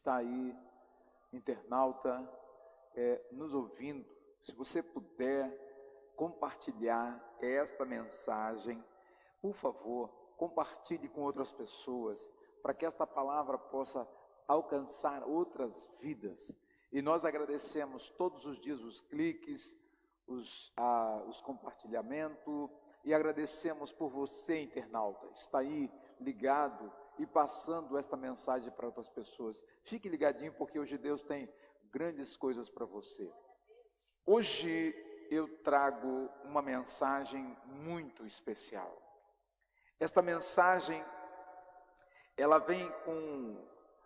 está aí, internauta, nos ouvindo, se você puder compartilhar esta mensagem, por favor, compartilhe com outras pessoas, para que esta palavra possa alcançar outras vidas. E nós agradecemos todos os dias os cliques, os compartilhamentos, e agradecemos por você, internauta, está aí ligado e passando esta mensagem para outras pessoas. Fique ligadinho, porque hoje Deus tem grandes coisas para você. Hoje eu trago uma mensagem muito especial. Esta mensagem, ela vem com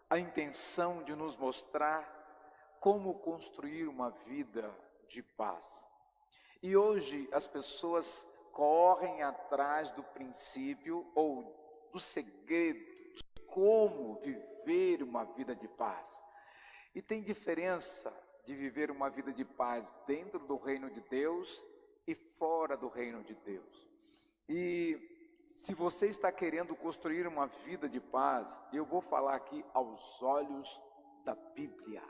a intenção de nos mostrar como construir uma vida de paz. E hoje as pessoas correm atrás do princípio ou do segredo de como viver uma vida de paz. E tem diferença de viver uma vida de paz dentro do reino de Deus e fora do reino de Deus. E se você está querendo construir uma vida de paz, eu vou falar aqui aos olhos da Bíblia.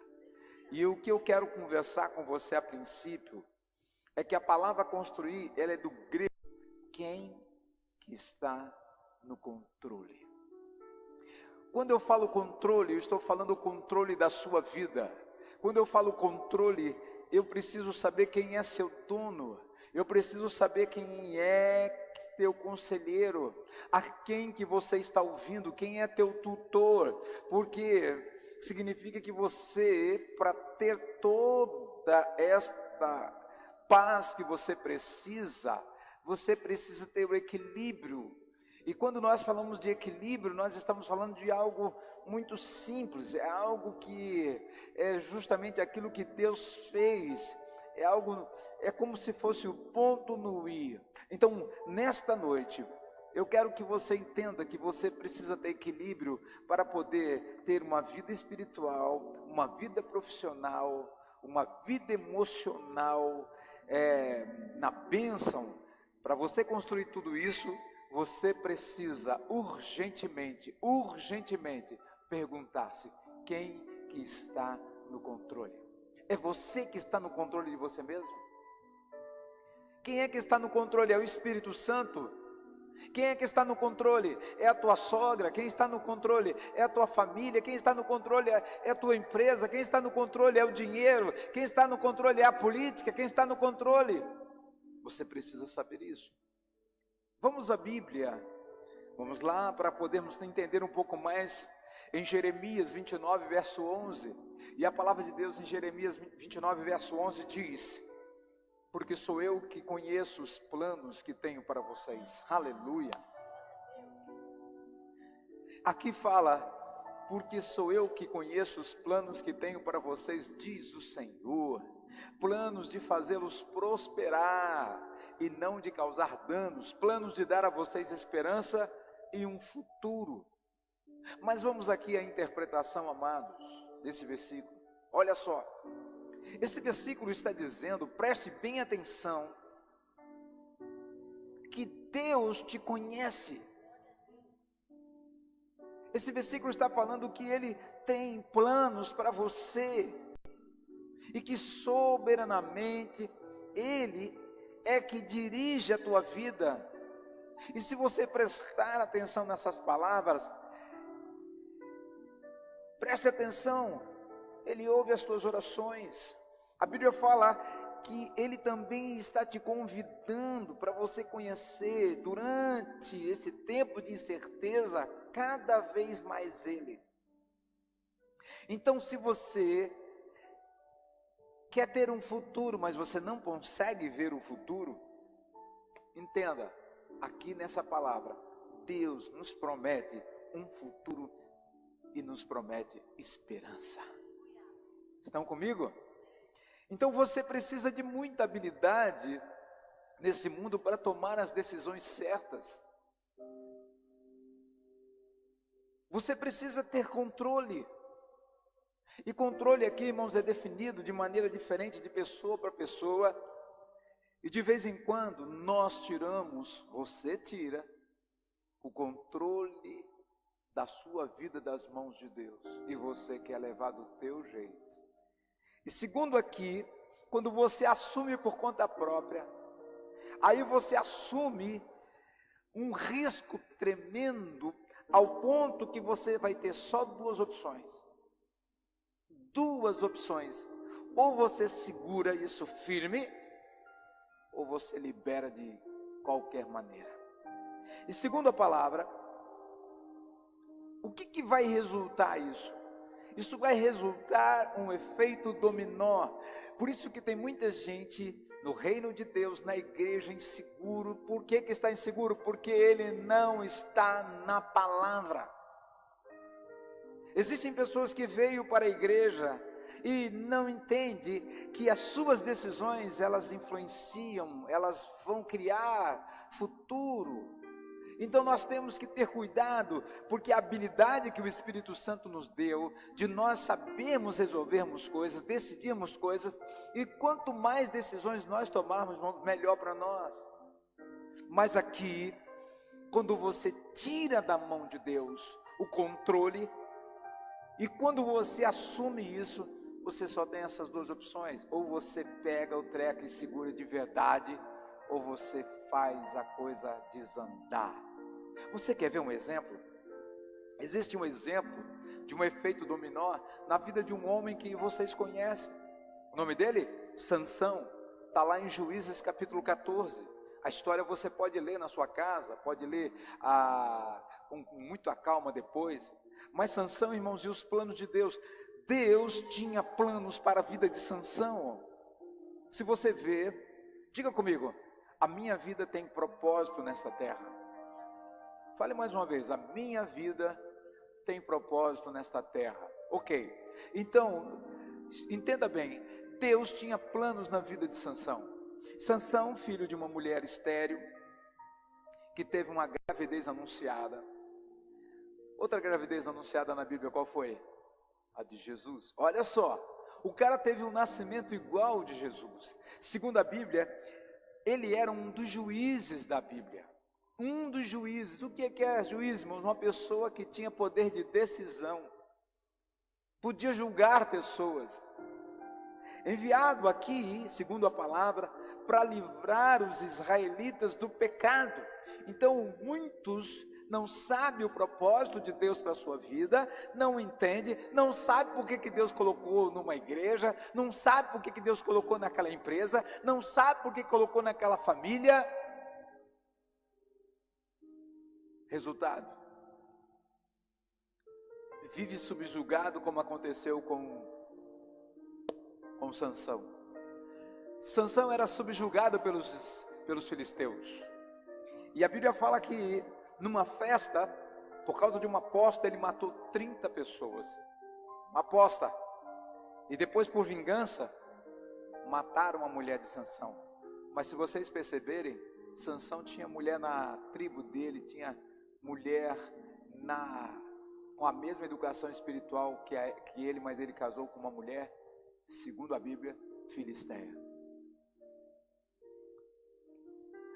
E o que eu quero conversar com você a princípio é que a palavra construir, ela é do grego quem que está no controle. Quando eu falo controle, eu estou falando o controle da sua vida. Quando eu falo controle, eu preciso saber quem é seu dono. Eu preciso saber quem é teu conselheiro, a quem que você está ouvindo, quem é teu tutor, porque significa que você, para ter toda esta paz que você precisa ter o equilíbrio. E quando nós falamos de equilíbrio, nós estamos falando de algo muito simples, é algo que é justamente aquilo que Deus fez, é como se fosse o ponto no i. Então, nesta noite, eu quero que você entenda que você precisa ter equilíbrio para poder ter uma vida espiritual, uma vida profissional, uma vida emocional, na bênção. Para você construir tudo isso, você precisa urgentemente perguntar-se quem que está no controle. É você que está no controle de você mesmo? Quem é que está no controle? É o Espírito Santo? Quem é que está no controle? É a tua sogra? Quem está no controle? É a tua família? Quem está no controle? É a tua empresa? Quem está no controle? É o dinheiro? Quem está no controle? É a política? Quem está no controle? Você precisa saber isso. Vamos à Bíblia, vamos lá para podermos entender um pouco mais em Jeremias 29, verso 11. E a palavra de Deus em Jeremias 29, verso 11 diz: porque sou eu que conheço os planos que tenho para vocês. Aleluia. Aqui fala, porque sou eu que conheço os planos que tenho para vocês, diz o Senhor. Planos de fazê-los prosperar e não de causar danos, planos de dar a vocês esperança e um futuro. Mas vamos aqui à interpretação, amados, desse versículo. Olha só, esse versículo está dizendo, preste bem atenção, que Deus te conhece. Esse versículo está falando que Ele tem planos para você, e que soberanamente Ele é que dirige a tua vida. E se você prestar atenção nessas palavras, preste atenção, Ele ouve as tuas orações. A Bíblia fala que Ele também está te convidando para você conhecer, durante esse tempo de incerteza, cada vez mais Ele. Então, se você quer ter um futuro, mas você não consegue ver o futuro, entenda, aqui nessa palavra, Deus nos promete um futuro e nos promete esperança. Estão comigo? Então você precisa de muita habilidade nesse mundo para tomar as decisões certas. Você precisa ter controle. E controle aqui, irmãos, é definido de maneira diferente de pessoa para pessoa. E de vez em quando nós tiramos, você tira, o controle da sua vida das mãos de Deus, e você quer levar do teu jeito. E segundo aqui, quando você assume por conta própria, aí você assume um risco tremendo, ao ponto que você vai ter só duas opções. Duas opções. Ou você segura isso firme, ou você libera de qualquer maneira. E segundo a palavra, o que vai resultar isso? Isso vai resultar um efeito dominó. Por isso que tem muita gente no reino de Deus, na igreja, inseguro. Por que está inseguro? Porque ele não está na palavra. Existem pessoas que veio para a igreja e não entende que as suas decisões, elas influenciam, elas vão criar futuro. Então nós temos que ter cuidado, porque a habilidade que o Espírito Santo nos deu, de nós sabermos resolvermos coisas, decidirmos coisas, e quanto mais decisões nós tomarmos, melhor para nós. Mas aqui, quando você tira da mão de Deus o controle, e quando você assume isso, você só tem essas duas opções: ou você pega o treco e segura de verdade, ou você faz a coisa desandar. Você quer ver um exemplo? Existe um exemplo de um efeito dominó na vida de um homem que vocês conhecem. O nome dele? Sansão. Está lá em Juízes capítulo 14. A história você pode ler na sua casa, pode ler com muita calma depois. Mas Sansão, irmãos, e os planos de Deus? Deus tinha planos para a vida de Sansão. Se você ver, diga comigo: a minha vida tem propósito nesta terra. Fale mais uma vez: a minha vida tem propósito nesta terra. Ok, então, entenda bem, Deus tinha planos na vida de Sansão. Sansão, filho de uma mulher estéril, que teve uma gravidez anunciada. Outra gravidez anunciada na Bíblia, qual foi? A de Jesus. Olha só, o cara teve um nascimento igual ao de Jesus. Segundo a Bíblia, ele era um dos juízes da Bíblia. Um dos juízes. O que é juiz, irmãos? Uma pessoa que tinha poder de decisão, podia julgar pessoas. Enviado aqui, segundo a palavra, para livrar os israelitas do pecado. Então muitos não sabem o propósito de Deus para a sua vida, não entende, não sabe por que Deus colocou numa igreja, não sabe por que Deus colocou naquela empresa, não sabe por que colocou naquela família. Resultado: vive subjugado, como aconteceu com Sansão. Sansão era subjugado pelos filisteus. E a Bíblia fala que numa festa, por causa de uma aposta, ele matou 30 pessoas. Uma aposta. E depois, por vingança, mataram a mulher de Sansão. Mas se vocês perceberem, Sansão tinha mulher na tribo dele, tinha mulher com a mesma educação espiritual que ele, mas ele casou com uma mulher, segundo a Bíblia, filisteia.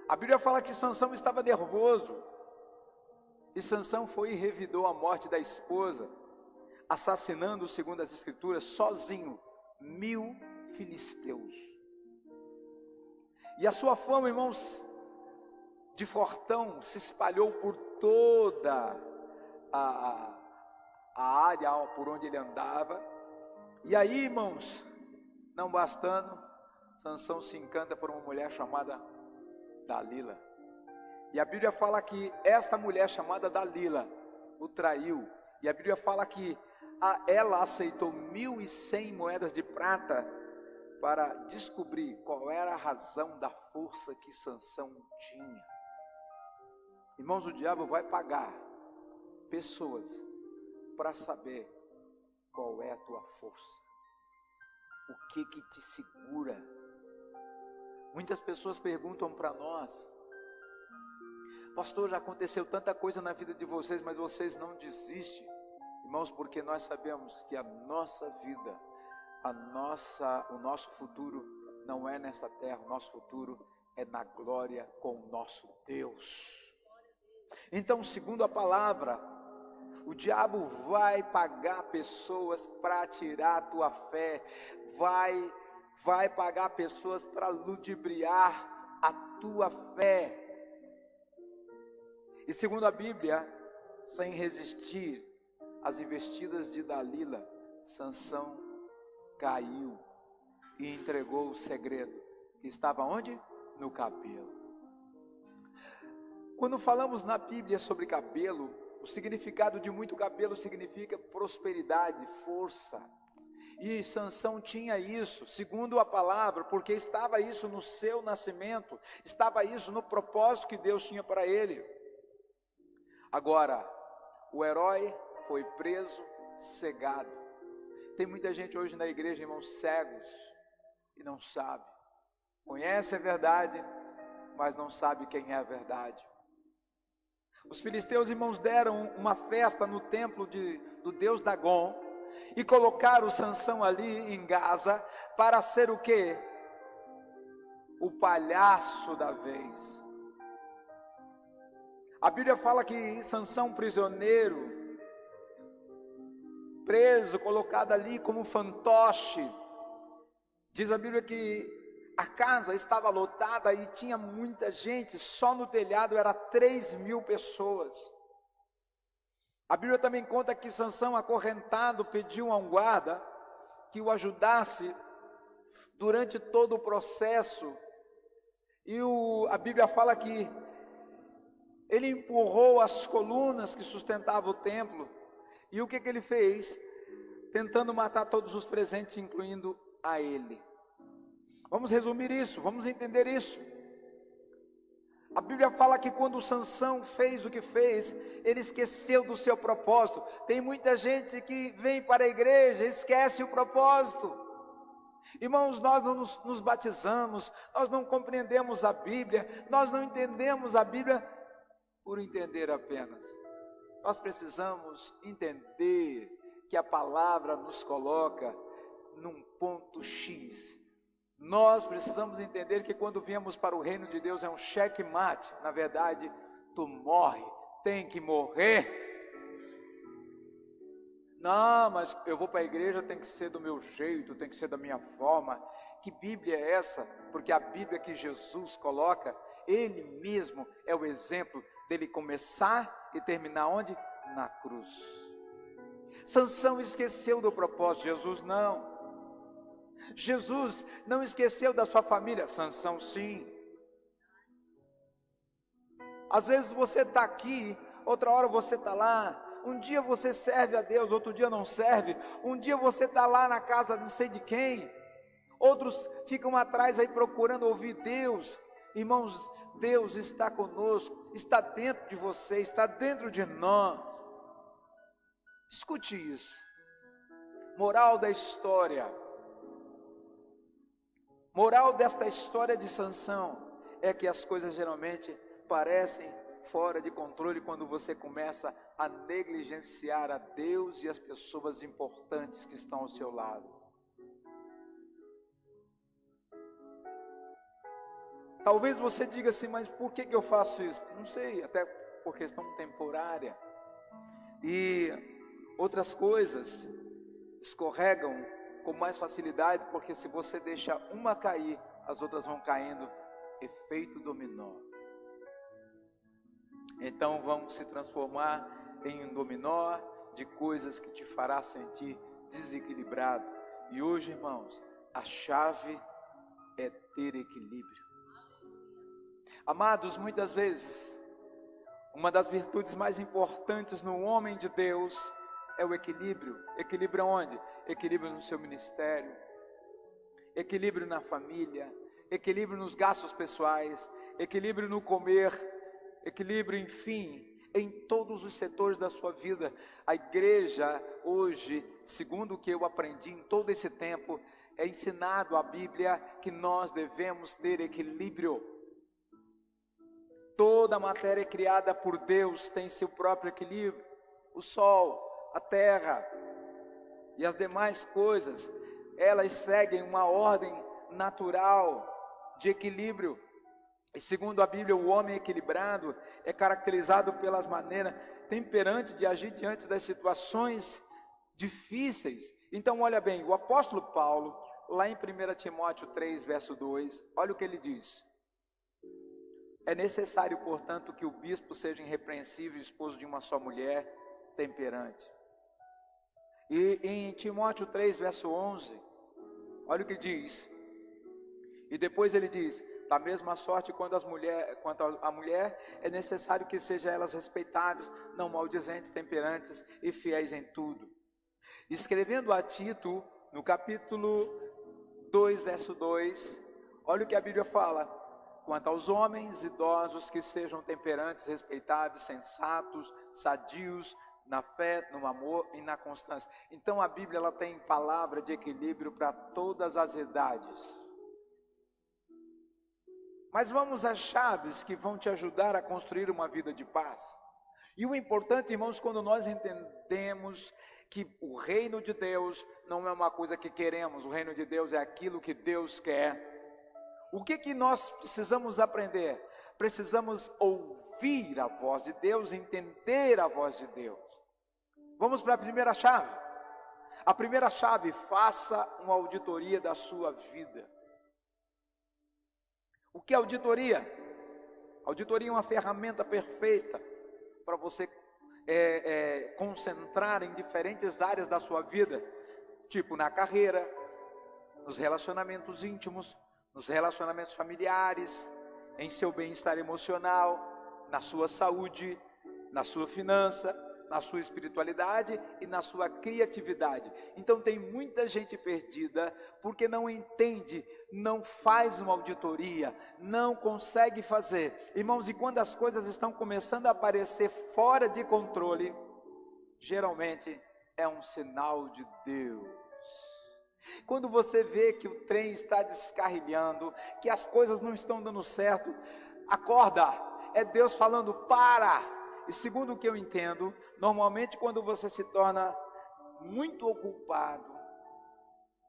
A Bíblia fala que Sansão estava nervoso, e Sansão foi e revidou a morte da esposa, assassinando, segundo as escrituras, sozinho, 1000 filisteus. E a sua fama, irmãos, de fortão se espalhou por toda a área por onde ele andava. E aí, irmãos, não bastando, Sansão se encanta por uma mulher chamada Dalila. E a Bíblia fala que esta mulher chamada Dalila o traiu. E a Bíblia fala que ela aceitou 1.100 moedas de prata para descobrir qual era a razão da força que Sansão tinha. Irmãos, o diabo vai pagar pessoas para saber qual é a tua força, o que te segura. Muitas pessoas perguntam para nós: pastor, já aconteceu tanta coisa na vida de vocês, mas vocês não desistem. Irmãos, porque nós sabemos que a nossa vida, o nosso futuro não é nessa terra, o nosso futuro é na glória com o nosso Deus. Então, segundo a palavra, O diabo vai pagar pessoas para tirar a tua fé, vai pagar pessoas para ludibriar a tua fé. E segundo a Bíblia, sem resistir às investidas de Dalila, Sansão caiu e entregou o segredo, que estava onde? No cabelo. Quando falamos na Bíblia sobre cabelo, o significado de muito cabelo significa prosperidade, força. E Sansão tinha isso, segundo a palavra, porque estava isso no seu nascimento, estava isso no propósito que Deus tinha para ele. Agora, o herói foi preso, cegado. Tem muita gente hoje na igreja, irmãos, cegos, e não sabe. Conhece a verdade, mas não sabe quem é a verdade. Os filisteus, irmãos, deram uma festa no templo do deus Dagon, e colocaram Sansão ali em Gaza, para ser o quê? O palhaço da vez. A Bíblia fala que Sansão, prisioneiro, preso, colocado ali como fantoche, diz a Bíblia que a casa estava lotada e tinha muita gente, só no telhado era 3.000 pessoas. A Bíblia também conta que Sansão, acorrentado, pediu a um guarda que o ajudasse durante todo o processo, e a Bíblia fala que ele empurrou as colunas que sustentavam o templo, e o que ele fez? Tentando matar todos os presentes, incluindo a ele. Vamos resumir isso, vamos entender isso. A Bíblia fala que quando Sansão fez o que fez, ele esqueceu do seu propósito. Tem muita gente que vem para a igreja e esquece o propósito. Irmãos, nós não nos batizamos, nós não compreendemos a Bíblia, nós não entendemos a Bíblia por entender apenas. Nós precisamos entender que a palavra nos coloca num ponto X. Nós precisamos entender que quando viemos para o reino de Deus é um checkmate. Na verdade, tu morre, tem que morrer. Não, mas eu vou para a igreja, tem que ser do meu jeito, tem que ser da minha forma. Que Bíblia é essa? Porque a Bíblia que Jesus coloca, Ele mesmo é o exemplo dele começar e terminar onde? Na cruz. Sansão esqueceu do propósito, Jesus não. Jesus não esqueceu da sua família, Sansão sim. Às vezes você está aqui, outra hora você está lá. Um dia você serve a Deus, outro dia não serve. Um dia você está lá na casa não sei de quem. Outros ficam atrás aí procurando ouvir Deus. Irmãos, Deus está conosco, está dentro de você, está dentro de nós. Escute isso. Moral da história. Moral desta história de Sansão é que as coisas geralmente parecem fora de controle quando você começa a negligenciar a Deus e as pessoas importantes que estão ao seu lado. Talvez você diga assim, mas por que eu faço isso? Não sei, até por questão temporária. E outras coisas escorregam com mais facilidade, porque se você deixa uma cair, as outras vão caindo, efeito dominó. Então vão se transformar em um dominó de coisas que te fará sentir desequilibrado. E hoje, irmãos, a chave é ter equilíbrio. Amados, muitas vezes, uma das virtudes mais importantes no homem de Deus é o equilíbrio. Equilíbrio onde? Equilíbrio no seu ministério, equilíbrio na família, equilíbrio nos gastos pessoais, equilíbrio no comer, equilíbrio, enfim, em todos os setores da sua vida. A igreja hoje, segundo o que eu aprendi em todo esse tempo, é ensinado a Bíblia que nós devemos ter equilíbrio. Toda a matéria criada por Deus tem seu próprio equilíbrio. O sol, a terra e as demais coisas, elas seguem uma ordem natural de equilíbrio. E segundo a Bíblia, o homem equilibrado é caracterizado pelas maneiras temperante de agir diante das situações difíceis. Então olha bem, o apóstolo Paulo, lá em 1 Timóteo 3, verso 2, olha o que ele diz. É necessário, portanto, que o bispo seja irrepreensível, esposo de uma só mulher, temperante. E em Timóteo 3, verso 11, olha o que diz. E depois ele diz, da mesma sorte quanto a mulher, é necessário que sejam elas respeitáveis, não maldizentes, temperantes e fiéis em tudo. Escrevendo a Tito, no capítulo 2, verso 2, olha o que a Bíblia fala. Quanto aos homens idosos, que sejam temperantes, respeitáveis, sensatos, sadios, na fé, no amor e na constância. Então a Bíblia ela tem palavra de equilíbrio para todas as idades. Mas vamos às chaves que vão te ajudar a construir uma vida de paz. E o importante, irmãos, quando nós entendemos que o reino de Deus não é uma coisa que queremos, o reino de Deus é aquilo que Deus quer. O que nós precisamos aprender? Precisamos ouvir a voz de Deus, entender a voz de Deus. Vamos para a primeira chave. A primeira chave, faça uma auditoria da sua vida. O que é auditoria? Auditoria é uma ferramenta perfeita para você concentrar em diferentes áreas da sua vida, tipo na carreira, nos relacionamentos íntimos, nos relacionamentos familiares, em seu bem-estar emocional, na sua saúde, na sua finança, na sua espiritualidade e na sua criatividade. Então tem muita gente perdida porque não entende, não faz uma auditoria, não consegue fazer. Irmãos, e quando as coisas estão começando a aparecer fora de controle, geralmente é um sinal de Deus. Quando você vê que o trem está descarrilhando, que as coisas não estão dando certo, acorda, é Deus falando, para. E segundo o que eu entendo, normalmente quando você se torna muito ocupado,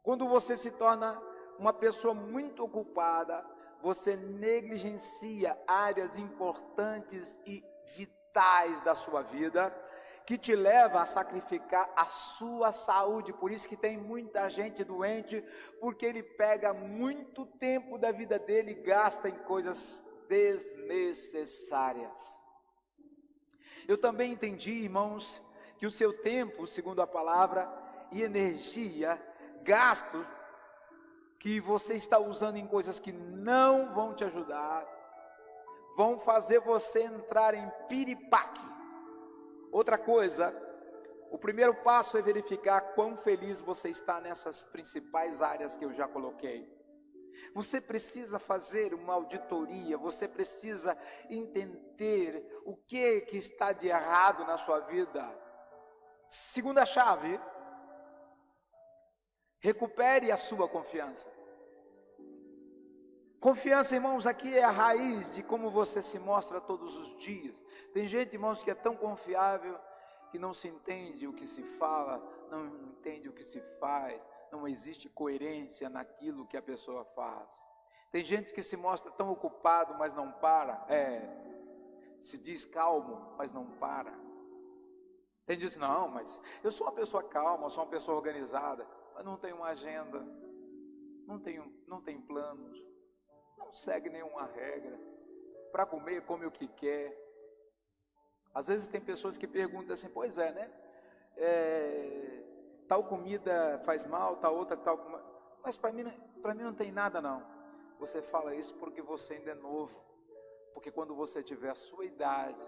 quando você se torna uma pessoa muito ocupada, você negligencia áreas importantes e vitais da sua vida, que te leva a sacrificar a sua saúde. Por isso que tem muita gente doente, porque ele pega muito tempo da vida dele e gasta em coisas desnecessárias. Eu também entendi, irmãos, que o seu tempo, segundo a palavra, e energia, gastos que você está usando em coisas que não vão te ajudar, vão fazer você entrar em piripaque. Outra coisa, o primeiro passo é verificar quão feliz você está nessas principais áreas que eu já coloquei. Você precisa fazer uma auditoria, você precisa entender o que está de errado na sua vida. Segunda chave, recupere a sua confiança. Confiança, irmãos, aqui é a raiz de como você se mostra todos os dias. Tem gente, irmãos, que é tão confiável que não se entende o que se fala, não entende o que se faz, não existe coerência naquilo que a pessoa faz. Tem gente que se mostra tão ocupado, mas não para, se diz calmo, mas não para. Tem gente que diz, não, mas eu sou uma pessoa calma, eu sou uma pessoa organizada, mas não tenho uma agenda, não tem planos, não segue nenhuma regra, para comer, come o que quer. Às vezes tem pessoas que perguntam assim, pois é, né? Tal comida faz mal, tal outra, tal... Mas para mim não tem nada não. Você fala isso porque você ainda é novo. Porque quando você tiver a sua idade,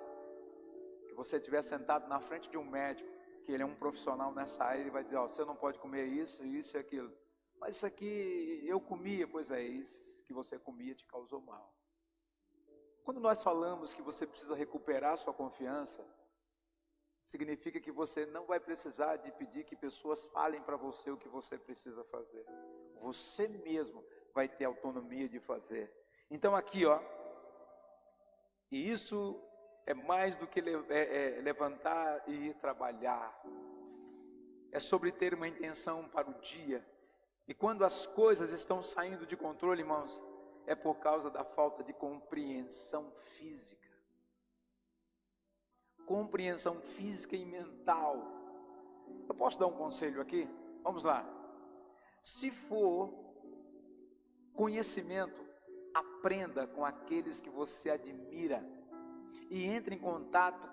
que você estiver sentado na frente de um médico, que ele é um profissional nessa área, ele vai dizer, você não pode comer isso, isso e aquilo. Mas isso aqui eu comia, pois é, isso que você comia te causou mal. Quando nós falamos que você precisa recuperar sua confiança, significa que você não vai precisar de pedir que pessoas falem para você o que você precisa fazer. Você mesmo vai ter autonomia de fazer. Então aqui, e isso é mais do que levantar e ir trabalhar. É sobre ter uma intenção para o dia. E quando as coisas estão saindo de controle, irmãos, é por causa da falta de compreensão física. compreensão física e mental. Eu posso dar um conselho aqui? Vamos lá. Se for conhecimento, aprenda com aqueles que você admira e entre em contato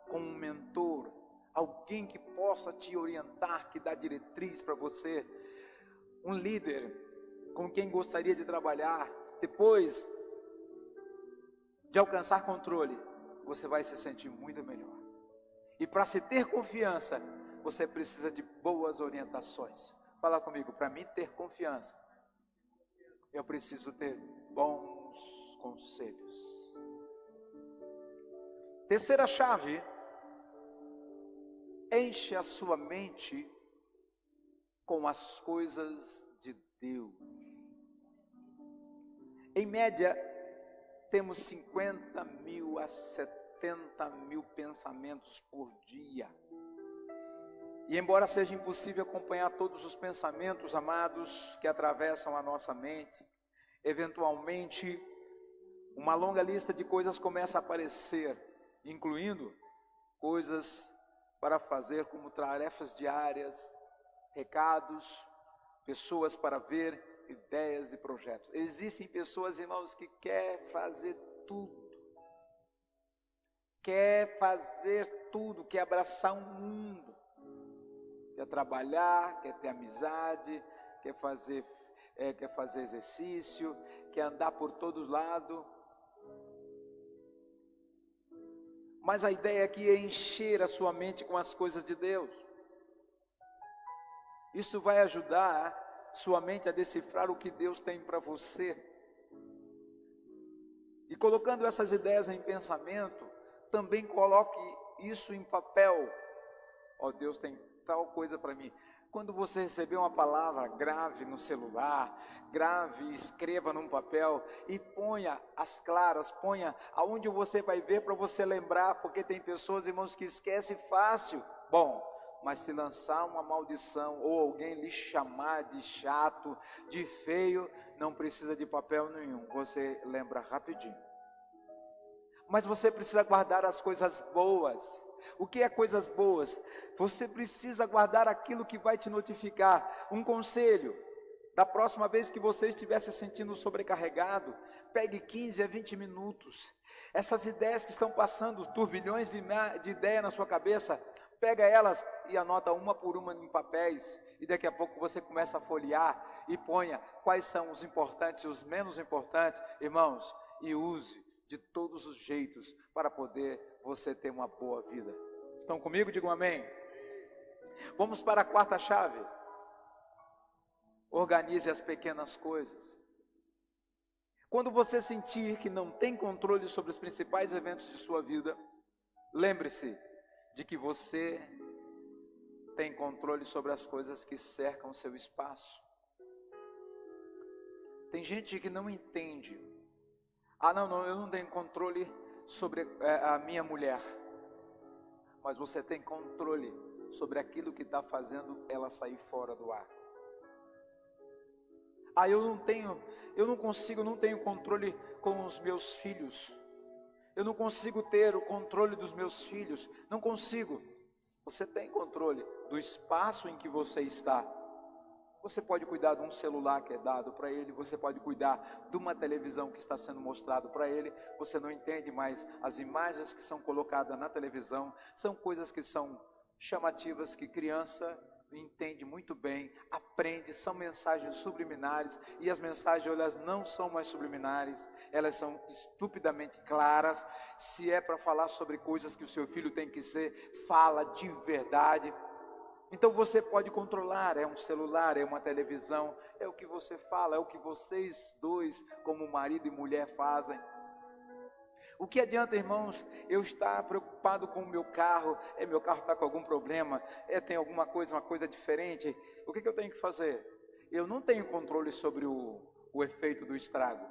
com um mentor, alguém que possa te orientar, que dá diretriz para você, um líder com quem gostaria de trabalhar. Depois de alcançar controle, você vai se sentir muito melhor. E para se ter confiança, você precisa de boas orientações. Fala comigo, para mim ter confiança, eu preciso ter bons conselhos. Terceira chave, enche a sua mente com as coisas de Deus. Em média, temos 50 mil a 70 mil pensamentos por dia. E embora seja impossível acompanhar todos os pensamentos, amados, que atravessam a nossa mente, eventualmente, uma longa lista de coisas começa a aparecer, incluindo coisas para fazer como tarefas diárias, recados, pessoas para ver, ideias e projetos. Existem pessoas, irmãos, que querem fazer tudo. Quer abraçar o mundo. Quer trabalhar, quer ter amizade, quer fazer exercício, quer andar por todos lados. Mas a ideia aqui é encher a sua mente com as coisas de Deus. Isso vai ajudar sua mente a decifrar o que Deus tem para você. E colocando essas ideias em pensamento, também coloque isso em papel. Ó, Deus tem tal coisa para mim. Quando você receber uma palavra, grave no celular, grave e escreva num papel e ponha as claras, ponha aonde você vai ver para você lembrar, porque tem pessoas, irmãos, que esquecem fácil. Bom, mas se lançar uma maldição ou alguém lhe chamar de chato, de feio, não precisa de papel nenhum, você lembra rapidinho. Mas você precisa guardar as coisas boas. O que é coisas boas? Você precisa guardar aquilo que vai te notificar. Um conselho, da próxima vez que você estiver se sentindo sobrecarregado, pegue 15 a 20 minutos. Essas ideias que estão passando, turbilhões de ideias na sua cabeça, pega elas e anota uma por uma em papéis. E daqui a pouco você começa a folhear e ponha quais são os importantes e os menos importantes, irmãos, e use de todos os jeitos para poder você ter uma boa vida. Estão comigo? Digam amém. Vamos para a quarta chave. Organize as pequenas coisas. Quando você sentir que não tem controle sobre os principais eventos de sua vida, lembre-se de que você tem controle sobre as coisas que cercam o seu espaço. Tem gente que não entende. Não, eu não tenho controle sobre a minha mulher. Mas você tem controle sobre aquilo que está fazendo ela sair fora do ar. Eu não tenho controle com os meus filhos. Eu não consigo ter o controle dos meus filhos. Não consigo. Você tem controle do espaço em que você está. Você pode cuidar de um celular que é dado para ele, você pode cuidar de uma televisão que está sendo mostrado para ele, você não entende, mas as imagens que são colocadas na televisão são coisas que são chamativas, que criança entende muito bem, aprende, são mensagens subliminares, e as mensagens, elas não são mais subliminares, elas são estupidamente claras. Se é para falar sobre coisas que o seu filho tem que ser, fala de verdade. Então você pode controlar, é um celular, é uma televisão, é o que você fala, é o que vocês dois, como marido e mulher, fazem. O que adianta, irmãos, eu estar preocupado com o meu carro está com algum problema, tem alguma coisa, uma coisa diferente, o que eu tenho que fazer? Eu não tenho controle sobre o efeito do estrago,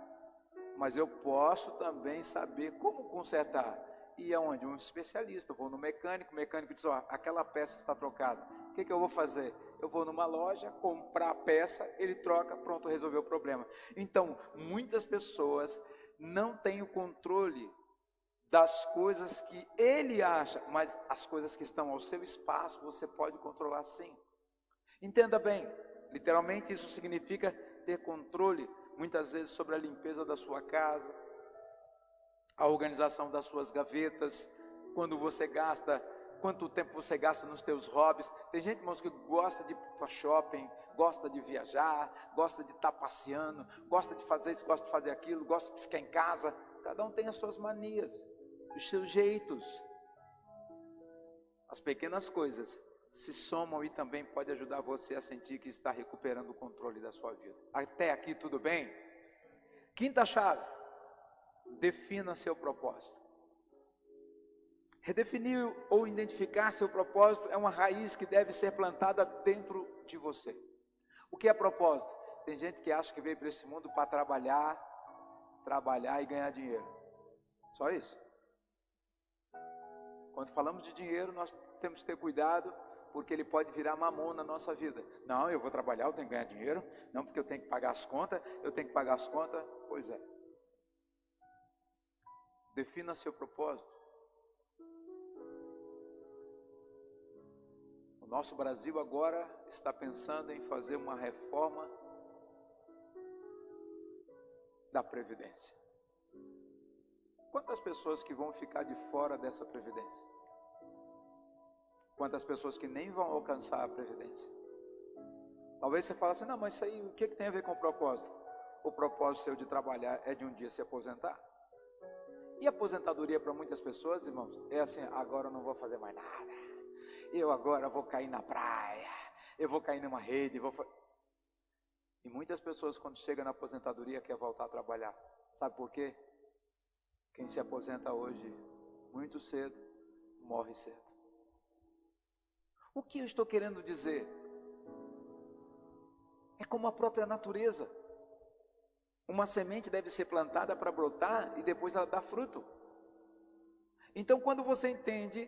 mas eu posso também saber como consertar. E aonde? Um especialista. Eu vou no mecânico, o mecânico diz, aquela peça está trocada. O que eu vou fazer? Eu vou numa loja, comprar a peça, ele troca, pronto, resolveu o problema. Então, muitas pessoas não têm o controle das coisas que ele acha, mas as coisas que estão ao seu espaço, você pode controlar sim. Entenda bem, literalmente isso significa ter controle, muitas vezes, sobre a limpeza da sua casa, a organização das suas gavetas, quando você gasta, quanto tempo você gasta nos teus hobbies. Tem gente, irmãos, que gosta de ir para shopping, gosta de viajar, gosta de estar passeando, gosta de fazer isso, gosta de fazer aquilo, gosta de ficar em casa. Cada um tem as suas manias, os seus jeitos. As pequenas coisas se somam e também pode ajudar você a sentir que está recuperando o controle da sua vida. Até aqui tudo bem? Quinta chave: defina seu propósito. Redefinir ou identificar seu propósito é uma raiz que deve ser plantada dentro de você. O que é propósito? Tem gente que acha que veio para esse mundo para trabalhar e ganhar dinheiro. Só isso. Quando falamos de dinheiro, nós temos que ter cuidado, porque ele pode virar mamão na nossa vida. Não, eu vou trabalhar, eu tenho que ganhar dinheiro. Não, porque eu tenho que pagar as contas. Pois é. Defina seu propósito. O nosso Brasil agora está pensando em fazer uma reforma da Previdência. Quantas pessoas que vão ficar de fora dessa Previdência? Quantas pessoas que nem vão alcançar a Previdência? Talvez você fale assim, não, mas isso aí, o que tem a ver com o propósito? O propósito seu de trabalhar é de um dia se aposentar. E a aposentadoria para muitas pessoas, irmãos, é assim, agora eu não vou fazer mais nada. Eu agora vou cair na praia, eu vou cair numa rede, E muitas pessoas, quando chegam na aposentadoria, querem voltar a trabalhar. Sabe por quê? Quem se aposenta hoje, muito cedo, morre cedo. O que eu estou querendo dizer? É como a própria natureza. Uma semente deve ser plantada para brotar e depois ela dá fruto. Então, quando você entende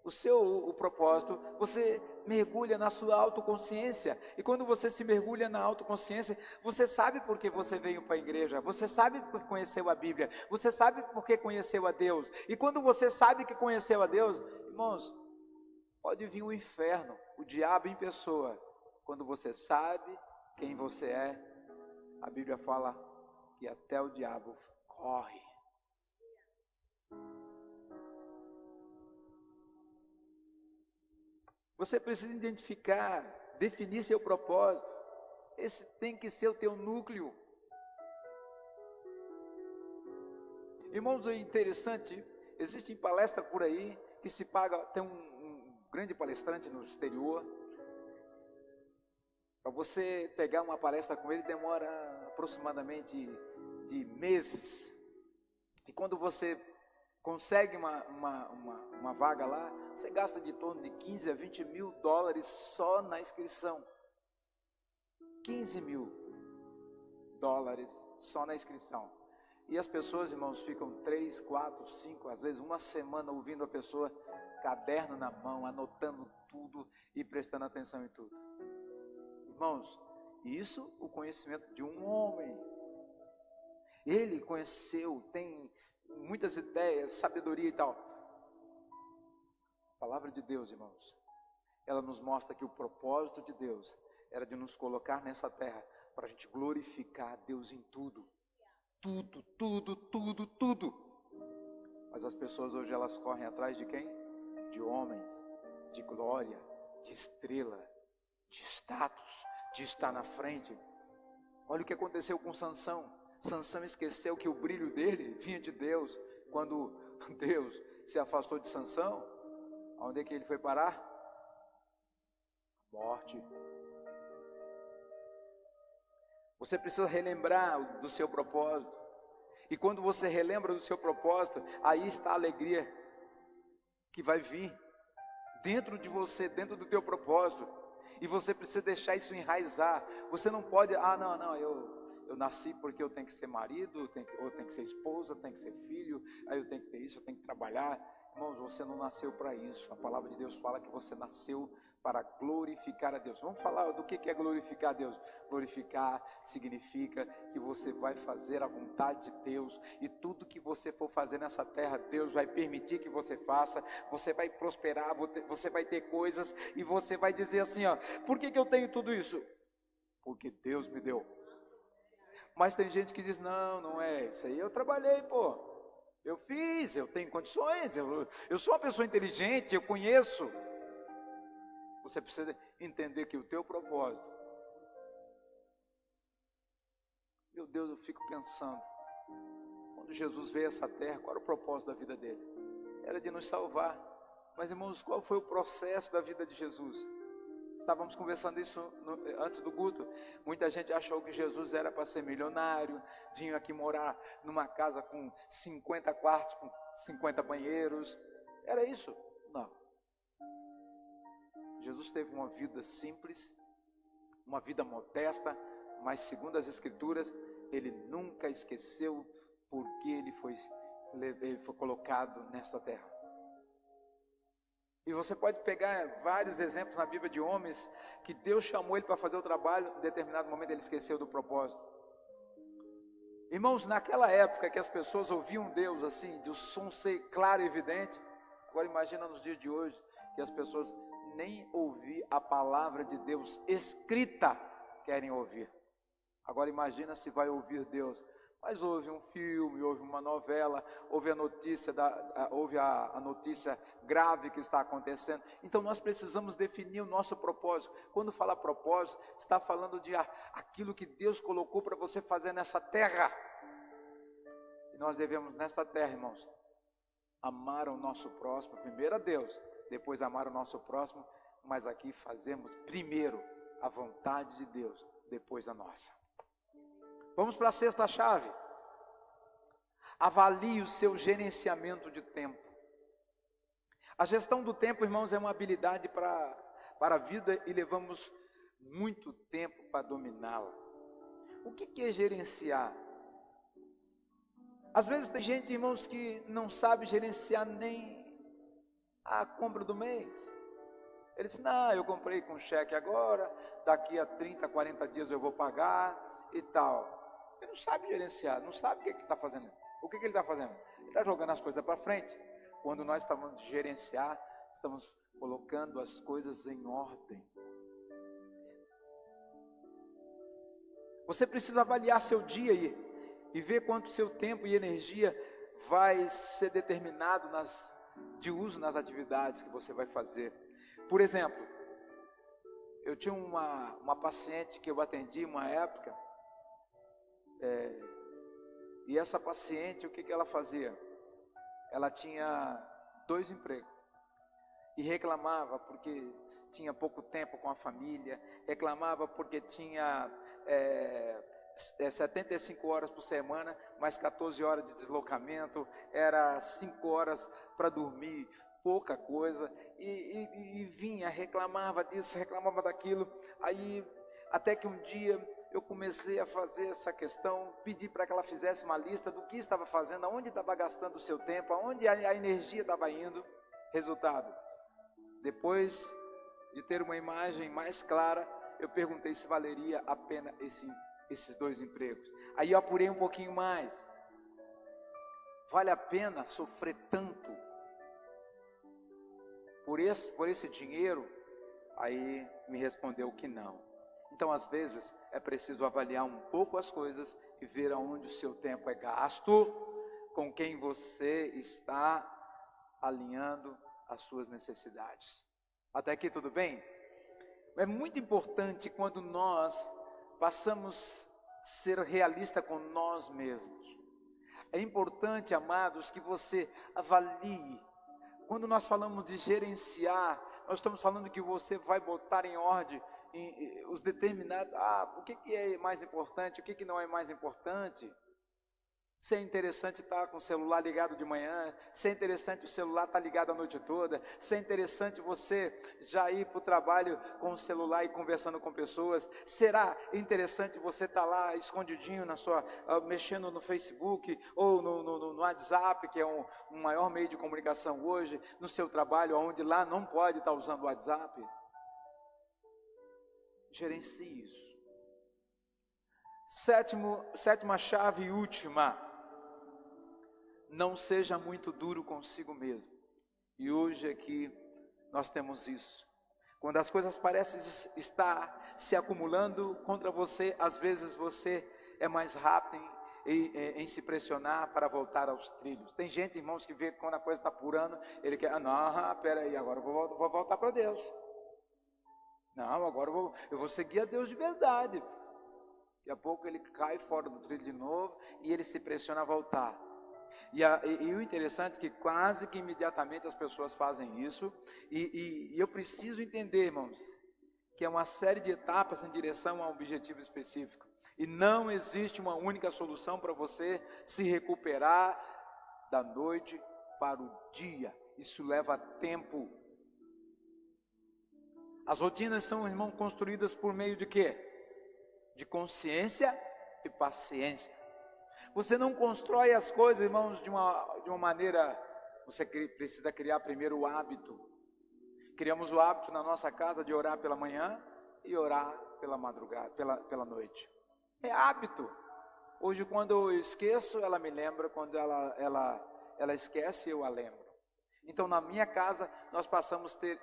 o propósito, você mergulha na sua autoconsciência. E quando você se mergulha na autoconsciência, você sabe por que você veio para a igreja, você sabe por que conheceu a Bíblia, você sabe por que conheceu a Deus. E quando você sabe que conheceu a Deus, irmãos, pode vir o inferno, o diabo em pessoa. Quando você sabe quem você é, a Bíblia fala que até o diabo corre. Você precisa identificar, definir seu propósito. Esse tem que ser o teu núcleo. Irmãos, é interessante, existem palestras por aí que se paga, tem um grande palestrante no exterior. Para você pegar uma palestra com ele demora aproximadamente de meses. E quando você consegue uma vaga lá, você gasta de torno de 15 a 20 mil dólares só na inscrição. 15 mil dólares só na inscrição. E as pessoas, irmãos, ficam 3, 4, 5, às vezes uma semana ouvindo a pessoa, caderno na mão, anotando tudo e prestando atenção em tudo. Irmãos, isso o conhecimento de um homem. Ele conheceu, tem muitas ideias, sabedoria e tal. A palavra de Deus, irmãos, ela nos mostra que o propósito de Deus era de nos colocar nessa terra para a gente glorificar a Deus em tudo. Tudo, tudo, tudo, tudo. Mas as pessoas hoje elas correm atrás de quem? De homens, de glória, de estrela, de status, de estar na frente. Olha o que aconteceu com Sansão. Sansão esqueceu que o brilho dele vinha de Deus. Quando Deus se afastou de Sansão, aonde é que ele foi parar? Morte. Você precisa relembrar do seu propósito. E quando você relembra do seu propósito, aí está a alegria que vai vir dentro de você, dentro do teu propósito. E você precisa deixar isso enraizar. Você não pode, eu nasci porque eu tenho que ser marido, ou tenho que ser esposa, tenho que ser filho, aí eu tenho que ter isso, eu tenho que trabalhar. Irmãos, você não nasceu para isso. A palavra de Deus fala que você nasceu para glorificar a Deus. Vamos falar do que é glorificar a Deus. Glorificar significa que você vai fazer a vontade de Deus, e tudo que você for fazer nessa terra, Deus vai permitir que você faça. Você vai prosperar, você vai ter coisas, e você vai dizer assim, ó, por que eu tenho tudo isso? Porque Deus me deu. Mas tem gente que diz, não é isso aí, eu trabalhei, pô, eu fiz, eu tenho condições, eu sou uma pessoa inteligente, eu conheço. Você precisa entender que o teu propósito, meu Deus, eu fico pensando, quando Jesus veio a essa terra, qual era o propósito da vida dele? Era de nos salvar. Mas, irmãos, qual foi o processo da vida de Jesus? Estávamos conversando isso antes do culto. Muita gente achou que Jesus era para ser milionário, vinha aqui morar numa casa com 50 quartos, com 50 banheiros. Era isso? Não. Jesus teve uma vida simples, uma vida modesta, mas segundo as Escrituras, ele nunca esqueceu porque ele foi colocado nesta terra. E você pode pegar vários exemplos na Bíblia de homens que Deus chamou ele para fazer o trabalho, em determinado momento ele esqueceu do propósito. Irmãos, naquela época que as pessoas ouviam Deus assim, de o som ser claro e evidente, agora imagina nos dias de hoje, que as pessoas nem ouvir a palavra de Deus escrita querem ouvir. Agora imagina se vai ouvir Deus, mas ouve um filme, ouve uma novela, ouve a notícia, ouve a notícia grave que está acontecendo. Então nós precisamos definir o nosso propósito. Quando fala propósito, está falando de aquilo que Deus colocou para você fazer nessa terra. E nós devemos nesta terra, irmãos, amar o nosso próximo, primeiro a Deus, depois amar o nosso próximo, mas aqui fazemos primeiro a vontade de Deus, depois a nossa. Vamos para a sexta chave. Avalie o seu gerenciamento de tempo. A gestão do tempo, irmãos, é uma habilidade para a vida e levamos muito tempo para dominá-la. O que é gerenciar? Às vezes tem gente, irmãos, que não sabe gerenciar nem a compra do mês. Ele diz, não, eu comprei com cheque agora, daqui a 30, 40 dias eu vou pagar e tal. Ele não sabe gerenciar, não sabe o que ele está fazendo. O que ele está fazendo? Ele está jogando as coisas para frente. Quando nós estamos de gerenciar, estamos colocando as coisas em ordem. Você precisa avaliar seu dia e ver quanto seu tempo e energia vai ser determinado de uso nas atividades que você vai fazer. Por exemplo, eu tinha uma paciente que eu atendi uma época, e essa paciente, o que ela fazia? Ela tinha 2 empregos e reclamava porque tinha pouco tempo com a família, reclamava porque tinha 75 horas por semana, mais 14 horas de deslocamento, era 5 horas para dormir, pouca coisa, e vinha, reclamava disso, reclamava daquilo. Aí até que um dia eu comecei a fazer essa questão, pedi para que ela fizesse uma lista do que estava fazendo, aonde estava gastando o seu tempo, aonde a energia estava indo. Resultado, depois de ter uma imagem mais clara, eu perguntei se valeria a pena esses 2 empregos. Aí eu apurei um pouquinho mais. Vale a pena sofrer tanto por esse dinheiro? Aí me respondeu que não. Então, às vezes, é preciso avaliar um pouco as coisas e ver aonde o seu tempo é gasto, com quem você está alinhando as suas necessidades. Até aqui tudo bem? É muito importante quando nós passamos a ser realista com nós mesmos. É importante, amados, que você avalie. Quando nós falamos de gerenciar, nós estamos falando que você vai botar em ordem os determinados, o que é mais importante, o que não é mais importante. Se é interessante estar com o celular ligado de manhã, se é interessante o celular estar ligado a noite toda, se é interessante você já ir para o trabalho com o celular e conversando com pessoas, será interessante você estar lá escondidinho mexendo no Facebook ou no WhatsApp, que é um maior meio de comunicação hoje, no seu trabalho, onde lá não pode estar usando o WhatsApp? Gerencie isso. Sétima chave e última. Não seja muito duro consigo mesmo. E hoje aqui nós temos isso. Quando as coisas parecem estar se acumulando contra você, às vezes você é mais rápido em se pressionar para voltar aos trilhos. Tem gente, irmãos, que vê que quando a coisa está apurando, ele quer, não, peraí, agora eu vou voltar para Deus. Não, agora eu vou seguir a Deus de verdade. Daqui a pouco ele cai fora do trilho de novo e ele se pressiona a voltar. E o interessante é que quase que imediatamente as pessoas fazem isso. E eu preciso entender, irmãos, que é uma série de etapas em direção a um objetivo específico. E não existe uma única solução para você se recuperar da noite para o dia. Isso leva tempo. As rotinas são, irmão, construídas por meio de quê? De consciência e paciência. Você não constrói as coisas, irmãos, de uma maneira... Você precisa criar primeiro o hábito. Criamos o hábito na nossa casa de orar pela manhã e orar pela madrugada, pela noite. É hábito. Hoje, quando eu esqueço, ela me lembra. Quando ela esquece, eu a lembro. Então, na minha casa, nós passamos a ter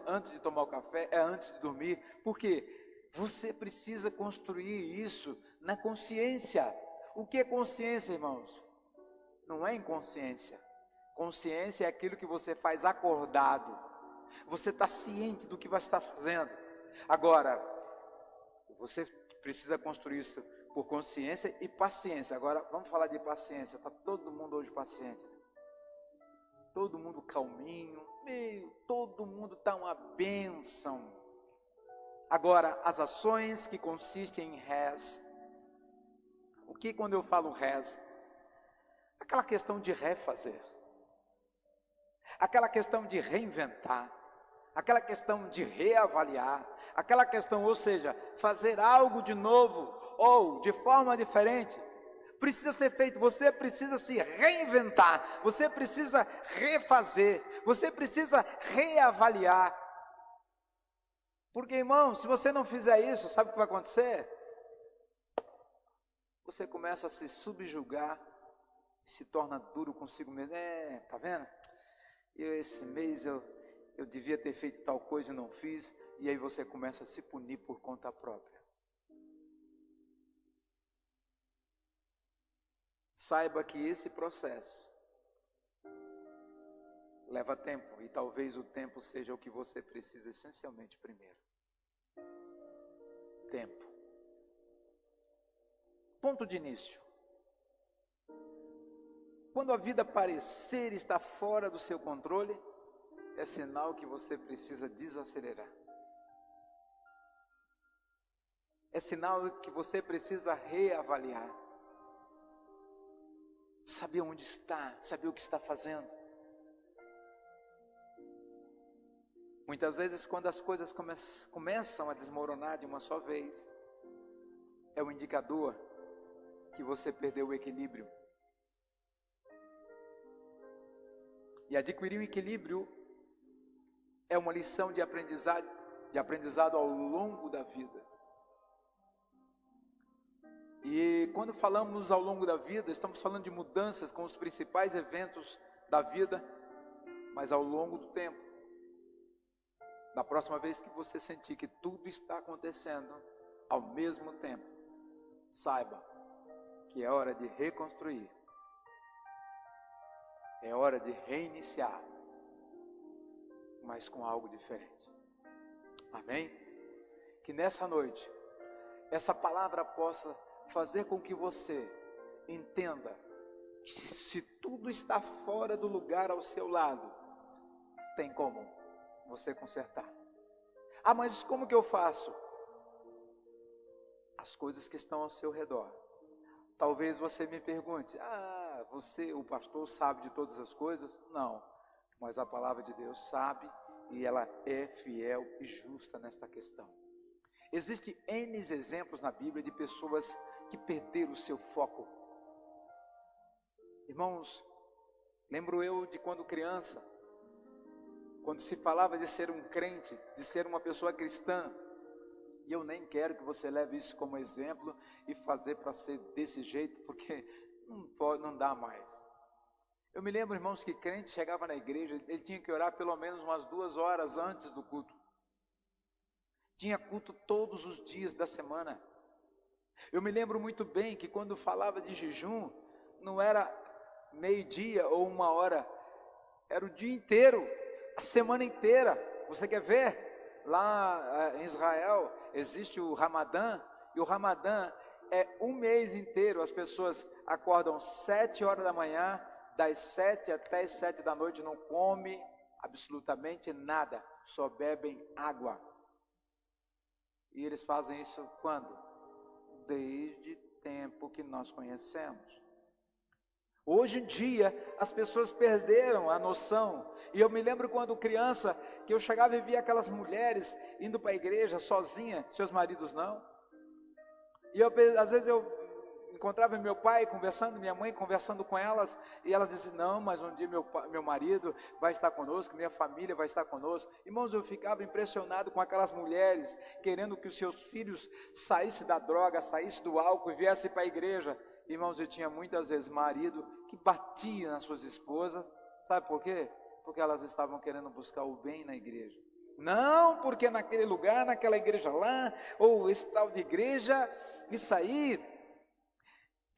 antes de tomar o café, antes de dormir. Por quê? Você precisa construir isso na consciência. O que é consciência, irmãos? Não é inconsciência. Consciência é aquilo que você faz acordado. Você está ciente do que você está fazendo. Agora, você precisa construir isso por consciência e paciência. Agora, vamos falar de paciência. Está todo mundo hoje paciente. Todo mundo calminho. Todo mundo está uma bênção. Agora, as ações que consistem em res. O que quando eu falo res? Aquela questão de refazer. Aquela questão de reinventar. Aquela questão de reavaliar. Aquela questão, ou seja, fazer algo de novo ou de forma diferente. Precisa ser feito, você precisa se reinventar. Você precisa refazer. Você precisa reavaliar. Porque, irmão, se você não fizer isso, sabe o que vai acontecer? Você começa a se subjugar e se torna duro consigo mesmo. Tá vendo? Esse mês eu devia ter feito tal coisa e não fiz. E aí você começa a se punir por conta própria. Saiba que esse processo leva tempo. E talvez o tempo seja o que você precisa essencialmente primeiro. Tempo. Ponto de início. Quando a vida parecer estar fora do seu controle, é sinal que você precisa desacelerar. É sinal que você precisa reavaliar. Saber onde está, saber o que está fazendo. Muitas vezes, quando as coisas começam a desmoronar de uma só vez, é um indicador que você perdeu o equilíbrio. E adquirir o equilíbrio é uma lição de aprendizado ao longo da vida. E quando falamos ao longo da vida, estamos falando de mudanças com os principais eventos da vida, mas ao longo do tempo. Da próxima vez que você sentir que tudo está acontecendo ao mesmo tempo, saiba que é hora de reconstruir. É hora de reiniciar, mas com algo diferente. Amém? Que nessa noite, essa palavra possa fazer com que você entenda que se tudo está fora do lugar ao seu lado, tem como você consertar. Mas como que eu faço? As coisas que estão ao seu redor. Talvez você me pergunte, você, o pastor, sabe de todas as coisas? Não, mas a palavra de Deus sabe e ela é fiel e justa nesta questão. Existem N exemplos na Bíblia de pessoas que perderam o seu foco. Irmãos, lembro eu de quando criança, quando se falava de ser um crente, de ser uma pessoa cristã, E eu nem quero que você leve isso como exemplo e fazer para ser desse jeito, porque não dá mais. Eu me lembro, irmãos, que crente chegava na igreja, ele tinha que orar pelo menos umas 2 horas antes do culto. Tinha culto todos os dias da semana. Eu me lembro muito bem que quando falava de jejum, não era meio-dia ou 1 hora, era o dia inteiro, a semana inteira. Você quer ver? Lá em Israel existe o Ramadã, e o Ramadã é um mês inteiro. As pessoas acordam 7 horas da manhã, das 7 até as 7 da noite, não come absolutamente nada, só bebem água. E eles fazem isso quando? Desde tempo que nós conhecemos. Hoje em dia, as pessoas perderam a noção. E eu me lembro quando criança, que eu chegava e via aquelas mulheres indo para a igreja sozinha, seus maridos não. E às vezes eu encontrava meu pai conversando, minha mãe conversando com elas, e elas diziam, não, mas um dia meu marido vai estar conosco, minha família vai estar conosco. Irmãos, eu ficava impressionado com aquelas mulheres, querendo que os seus filhos saíssem da droga, saíssem do álcool e viessem para a igreja. Irmãos, eu tinha muitas vezes marido que batia nas suas esposas. Sabe por quê? Porque elas estavam querendo buscar o bem na igreja. Não, porque naquele lugar, naquela igreja lá, ou esse tal de igreja, isso aí.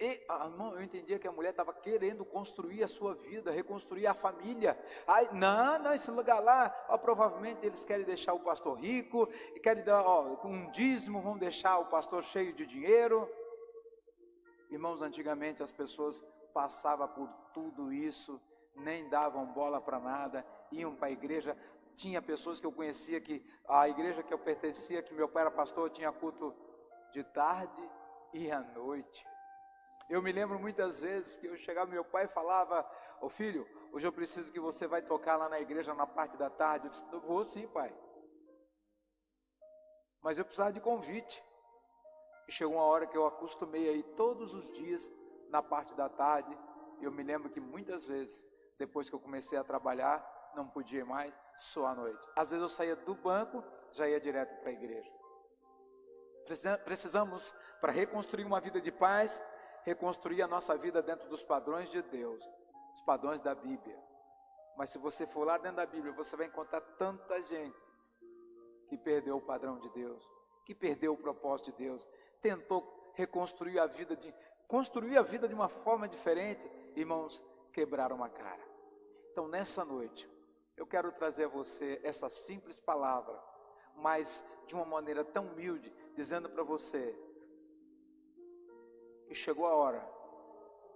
E, irmão, eu entendia que a mulher estava querendo construir a sua vida, reconstruir a família. Aí, não, esse lugar lá, provavelmente eles querem deixar o pastor rico, e querem dar um dízimo, vão deixar o pastor cheio de dinheiro. Irmãos, antigamente as pessoas passavam por tudo isso, nem davam bola para nada, iam para a igreja. Tinha pessoas que eu conhecia que a igreja que eu pertencia, que meu pai era pastor, tinha culto de tarde e à noite. Eu me lembro muitas vezes que eu chegava, meu pai falava, ô filho, hoje eu preciso que você vai tocar lá na igreja na parte da tarde. Eu disse, eu vou sim, pai. Mas eu precisava de convite. E chegou uma hora que eu acostumei a ir todos os dias na parte da tarde. E eu me lembro que muitas vezes, depois que eu comecei a trabalhar, não podia mais, só à noite. Às vezes eu saía do banco, já ia direto para a igreja. Precisamos, para reconstruir uma vida de paz, reconstruir a nossa vida dentro dos padrões de Deus, os padrões da Bíblia. Mas se você for lá dentro da Bíblia, você vai encontrar tanta gente que perdeu o padrão de Deus, que perdeu o propósito de Deus, tentou reconstruir a vida, construir a vida de uma forma diferente. Irmãos, quebraram a cara. Então nessa noite, eu quero trazer a você essa simples palavra, mas de uma maneira tão humilde, dizendo para você que chegou a hora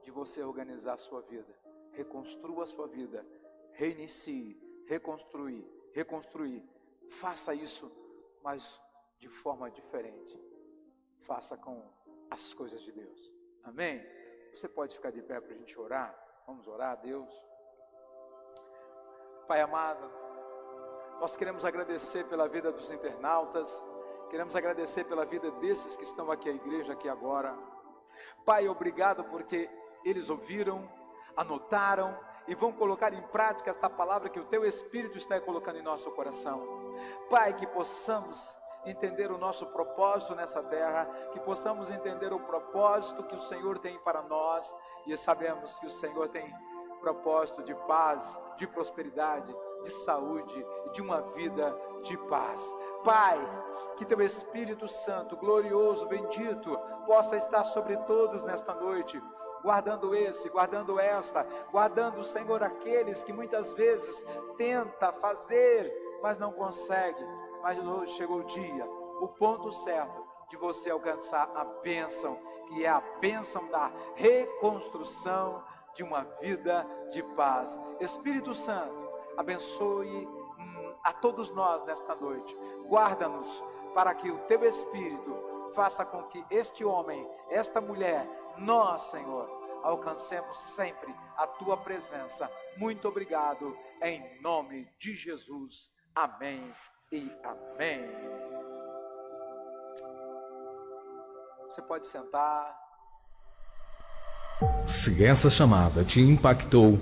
de você organizar a sua vida, reconstrua a sua vida, reinicie, reconstruir, faça isso, mas de forma diferente, faça com as coisas de Deus, amém? Você pode ficar de pé para a gente orar? Vamos orar a Deus. Pai amado, nós queremos agradecer pela vida dos internautas, queremos agradecer pela vida desses que estão aqui, a igreja aqui agora. Pai, obrigado porque eles ouviram, anotaram e vão colocar em prática esta palavra que o Teu Espírito está colocando em nosso coração. Pai, que possamos entender o nosso propósito nessa terra, que possamos entender o propósito que o Senhor tem para nós, e sabemos que o Senhor tem propósito de paz, de prosperidade, de saúde e de uma vida de paz. Pai, que Teu Espírito Santo, glorioso, bendito, possa estar sobre todos nesta noite, guardando esse, guardando esta, guardando, Senhor, aqueles que muitas vezes tenta fazer, mas não consegue. Mas hoje chegou o dia, o ponto certo de você alcançar a bênção, que é a bênção da reconstrução de uma vida de paz. Espírito Santo, abençoe a todos nós nesta noite, guarda-nos para que o Teu Espírito faça com que este homem, esta mulher, nós, Senhor, alcancemos sempre a Tua presença. Muito obrigado, em nome de Jesus, amém e amém. Você pode sentar. Se essa chamada te impactou,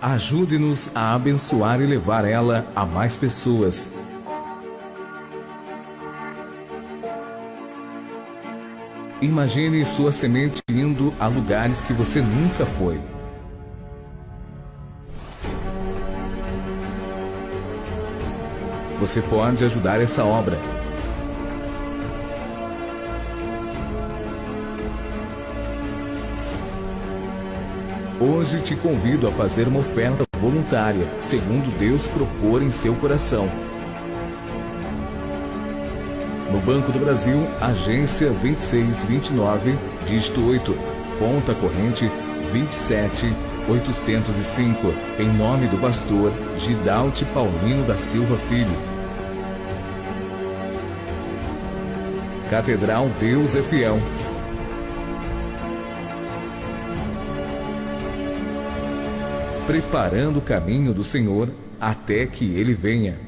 Ajude-nos a abençoar e levar ela a mais pessoas. Imagine sua semente indo a lugares que você nunca foi. Você pode ajudar essa obra. Hoje te convido a fazer uma oferta voluntária, segundo Deus propor em seu coração. No Banco do Brasil, agência 2629, dígito 8, conta corrente 27805, em nome do pastor Gidalte Paulino da Silva Filho. Catedral Deus é Fiel. Preparando o caminho do Senhor até que Ele venha.